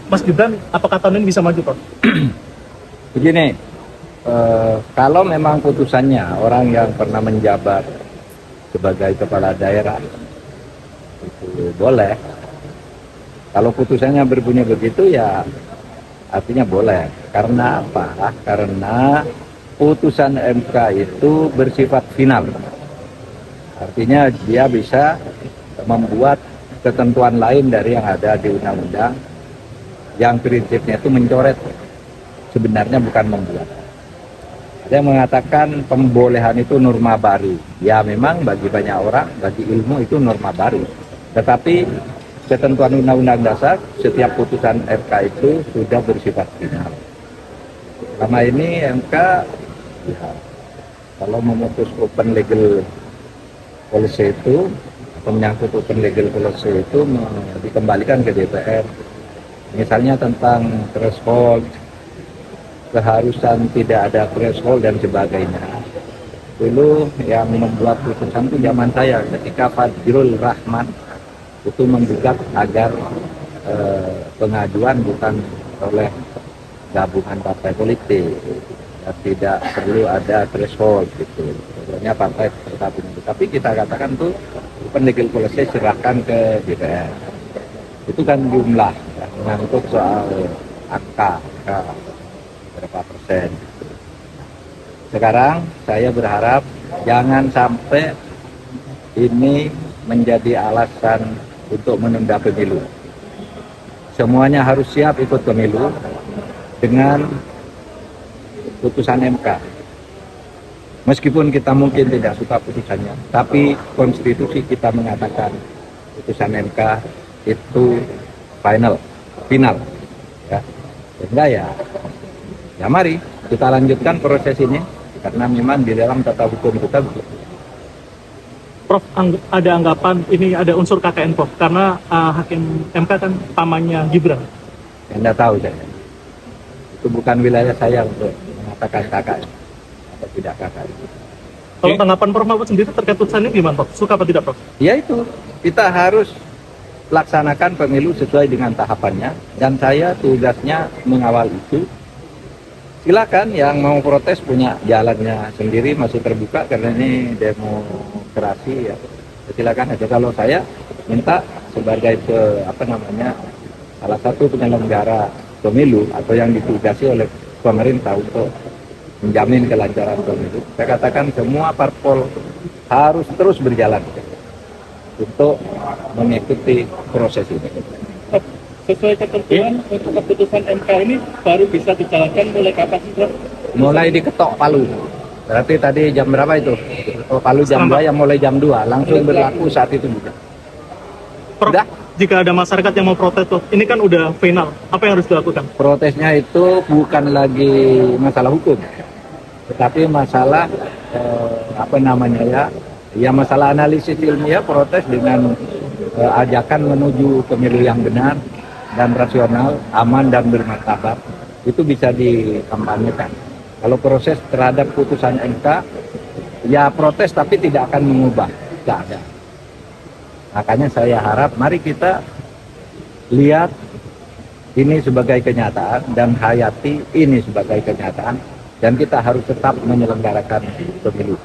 Mas Gibran, apakah tahun ini bisa maju, Prof? Begini, kalau memang putusannya orang yang pernah menjabat sebagai kepala daerah itu boleh. Kalau putusannya berbunyi begitu ya artinya boleh. Karena apa? Karena putusan MK itu bersifat final. Artinya dia bisa membuat ketentuan lain dari yang ada di undang-undang yang prinsipnya itu mencoret, sebenarnya bukan membuat. Ada yang mengatakan pembolehan itu norma baru. Ya memang bagi banyak orang, bagi ilmu itu norma baru. Tetapi ketentuan undang-undang dasar, setiap putusan MK itu sudah bersifat final. Selama ini MK, ya, kalau memutus open legal policy itu, atau menyangkut open legal policy itu dikembalikan ke DPR. Misalnya tentang threshold, keharusan tidak ada threshold dan sebagainya. Dulu yang membuat putusan itu zaman saya ketika Fadjrul Rahman itu menggugat agar pengajuan bukan oleh gabungan partai politik, ya, tidak perlu ada threshold gitu. Sebenarnya partai tergabung. Tapi kita katakan tuh open legal policy serahkan ke DPR. Itu kan jumlah ya, menyangkut soal angka berapa persen. Sekarang saya berharap jangan sampai ini menjadi alasan untuk menunda pemilu. Semuanya harus siap ikut pemilu dengan putusan MK. Meskipun kita mungkin tidak suka putusannya, tapi konstitusi kita mengatakan putusan MK itu final, ya. Sehingga ya mari kita lanjutkan proses ini karena memang di dalam tata hukum kita. Prof, ada anggapan ini ada unsur KKN, Prof, karena hakim MK kan pamannya Gibran. Anda tahu saya, itu bukan wilayah saya untuk mengatakan KKN atau tidak KKN. Kalau tanggapan Prof Mahfud sendiri terkait putusan ini gimana, Prof? Suka apa tidak, Prof? Ya itu, kita harus laksanakan pemilu sesuai dengan tahapannya, dan saya tugasnya mengawal itu. Silakan yang mau protes punya jalannya sendiri, masih terbuka karena ini demokrasi ya. Silakan aja. Kalau saya minta sebagai salah satu penyelenggara pemilu atau yang ditugasi oleh pemerintah untuk menjamin kelancaran pemilu, saya katakan semua parpol harus terus berjalan untuk mengikuti proses ini. Sesuai ketentuan untuk keputusan MK ini baru bisa dijalankan mulai kapan, Prof? Mulai diketok palu. Berarti tadi jam berapa itu? Oh, palu jam 2, yang mulai jam 2 langsung berlaku saat itu juga. Prof, Udah? jika ada masyarakat yang mau protes, Prof, ini kan udah final, apa yang harus dilakukan? Protesnya itu bukan lagi masalah hukum, tetapi masalah ya masalah analisis ilmiah, protes dengan ajakan menuju pemilu yang benar dan rasional, aman dan bermartabat, itu bisa dikampanyekan. Kalau proses terhadap putusan MK, ya protes tapi tidak akan mengubah, tidak ada. Makanya saya harap mari kita lihat ini sebagai kenyataan dan hayati ini sebagai kenyataan, dan kita harus tetap menyelenggarakan pemilu.